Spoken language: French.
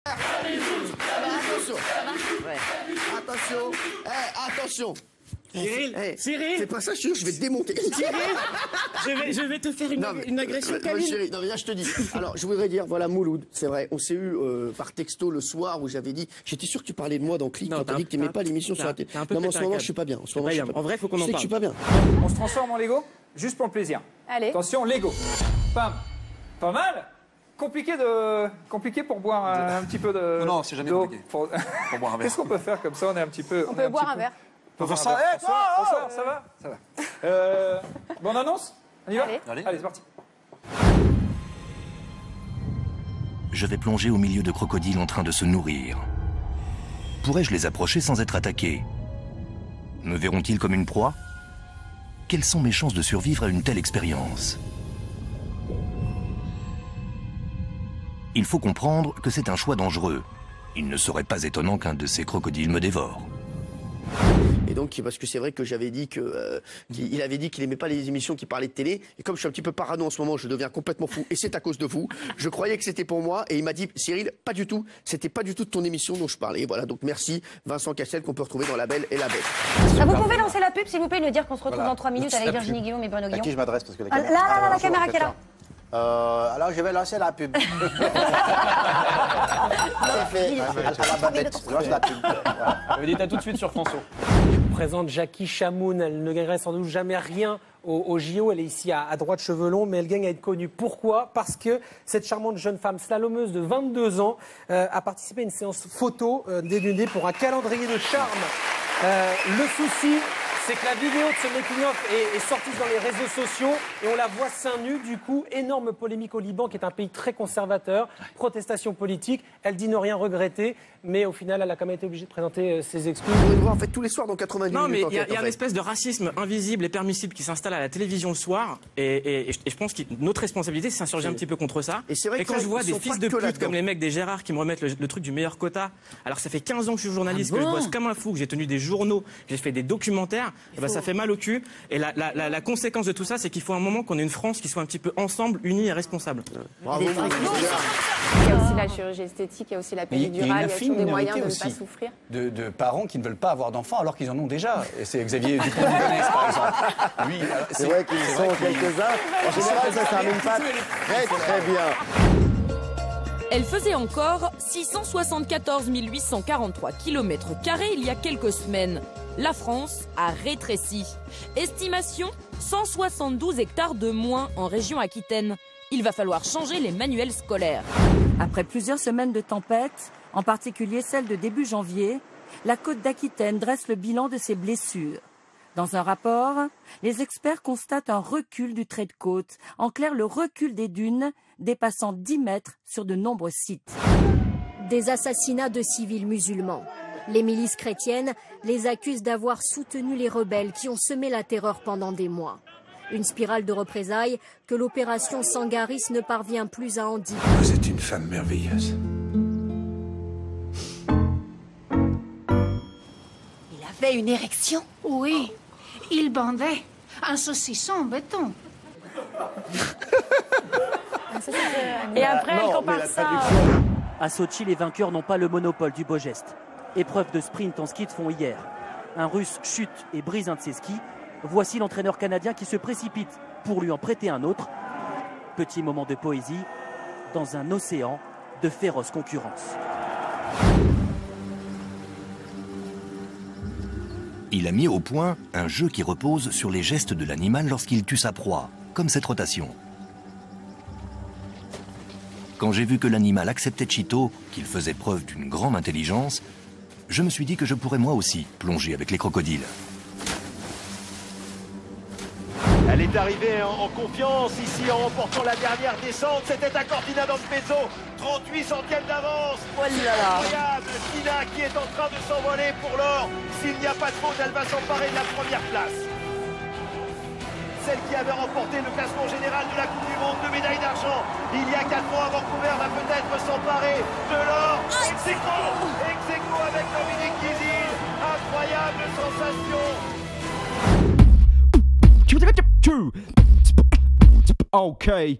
Attention. Ouais. Attention. Attention. Cyril, Cyril, fais pas ça, je vais te démonter. Cyril, je vais te faire une agression canine. Chérie, non mais là je te dis. Alors je voudrais dire, voilà Mouloud, c'est vrai, on s'est eu par texto le soir où j'avais dit, j'étais sûr que tu parlais de moi dans Click quand t'as dit que t'aimais pas l'émission sur la télé. Non mais en ce moment je suis pas bien. En vrai, faut qu'on en parle. Je suis pas bien. On se transforme en Lego, juste pour le plaisir. Allez. Attention, Lego. Pam. Pas mal. Compliqué pour boire un petit peu de. Non, c'est jamais compliqué. Pour boire un verre. Qu'est-ce qu'on peut faire comme ça? On est un petit peu. On peut boire un verre. Bonsoir, ça va? Ça va. Bon, on annonce? On y va? Allez. Allez, c'est parti. Je vais plonger au milieu de crocodiles en train de se nourrir. Pourrais-je les approcher sans être attaqué? Me verront-ils comme une proie? Quelles sont mes chances de survivre à une telle expérience? Il faut comprendre que c'est un choix dangereux. Il ne serait pas étonnant qu'un de ces crocodiles me dévore. Et donc, parce que c'est vrai que j'avais dit qu'il avait dit qu'il aimait pas les émissions qui parlaient de télé. Et comme je suis un petit peu parano en ce moment, je deviens complètement fou. Et c'est à cause de vous. Je croyais que c'était pour moi. Et il m'a dit, Cyril, pas du tout. C'était pas du tout de ton émission dont je parlais. Voilà. Donc merci, Vincent Cassel, qu'on peut retrouver dans La Belle et la Bête. Vous pouvez lancer la pub, s'il vous plaît, et nous dire qu'on se retrouve dans 3 minutes avec Virginie Guillaume et Bruno Guillaume. À qui je m'adresse parce que la caméra qui est là. Alors je vais lancer la pub. C'est fait. À la babette. Je lance la pub. Je dis à tout de suite sur François. Je vous présente Jackie Chamoun. Elle ne gagnerait sans doute jamais rien au JO. Elle est ici à droite, cheveux longs, mais elle gagne à être connue. Pourquoi? Parce que cette charmante jeune femme slalomeuse de 22 ans a participé à une séance photo dénudée pour un calendrier de charme. Le souci, c'est que la vidéo de ce making-of est sortie dans les réseaux sociaux et on la voit seins nus. Du coup, énorme polémique au Liban, qui est un pays très conservateur, protestation politique. Elle dit ne rien regretter, mais au final, elle a quand même été obligée de présenter ses excuses. Vous pouvez nous voir en fait tous les soirs dans 90 minutes. Non, mais il y a une espèce de racisme invisible et permissible qui s'installe à la télévision le soir. Et je pense que notre responsabilité, c'est s'insurger un petit peu contre ça. Et quand je vois des fils de pute comme les mecs des Gérard qui me remettent le truc du meilleur quota, alors ça fait 15 ans que je suis journaliste, que je bosse comme un fou, que j'ai tenu des journaux, que j'ai fait des documentaires, et ben ça fait mal au cul. Et la conséquence de tout ça, c'est qu'il faut un moment qu'on ait une France qui soit un petit peu ensemble, unie et responsable. Bravo. Il y a aussi la chirurgie esthétique, il y a aussi la péridurale, il y a toujours des moyens de ne pas souffrir. De parents qui ne veulent pas avoir d'enfants alors qu'ils en ont déjà. Et c'est Xavier Dupont-Ligonnès, par exemple. Lui, c'est vrai qu'ils sont quelques-uns. En général, ça termine pas très très bien. Elle faisait encore 674 843 km² il y a quelques semaines. La France a rétréci. Estimation, 172 hectares de moins en région Aquitaine. Il va falloir changer les manuels scolaires. Après plusieurs semaines de tempête, en particulier celle de début janvier, la côte d'Aquitaine dresse le bilan de ses blessures. Dans un rapport, les experts constatent un recul du trait de côte, en clair le recul des dunes dépassant 10 mètres sur de nombreux sites. Des assassinats de civils musulmans. Les milices chrétiennes les accusent d'avoir soutenu les rebelles qui ont semé la terreur pendant des mois. Une spirale de représailles que l'opération Sangaris ne parvient plus à endiguer. Vous êtes une femme merveilleuse. Il avait une érection? Oui, il bandait un saucisson en béton. Et après, elle compare ça. À Sochi, les vainqueurs n'ont pas le monopole du beau geste. Épreuve de sprint en ski de fond hier. Un Russe chute et brise un de ses skis. Voici l'entraîneur canadien qui se précipite pour lui en prêter un autre. Petit moment de poésie dans un océan de féroce concurrence. Il a mis au point un jeu qui repose sur les gestes de l'animal lorsqu'il tue sa proie, comme cette rotation. Quand j'ai vu que l'animal acceptait Chito, qu'il faisait preuve d'une grande intelligence, je me suis dit que je pourrais moi aussi plonger avec les crocodiles. Elle est arrivée en confiance ici en remportant la dernière descente. C'était à Cortina d'Ampezzo, 38 centièmes d'avance. Oh là là. Incroyable, Tina qui est en train de s'envoler pour l'or. S'il n'y a pas de faute, elle va s'emparer de la première place. Celle qui avait remporté le classement général de la Coupe du Monde de médaille d'argent il y a 4 mois à Vancouver va peut-être s'emparer de l'or. Ex-aequo avec Dominique Gizil. Incroyable sensation. Okay.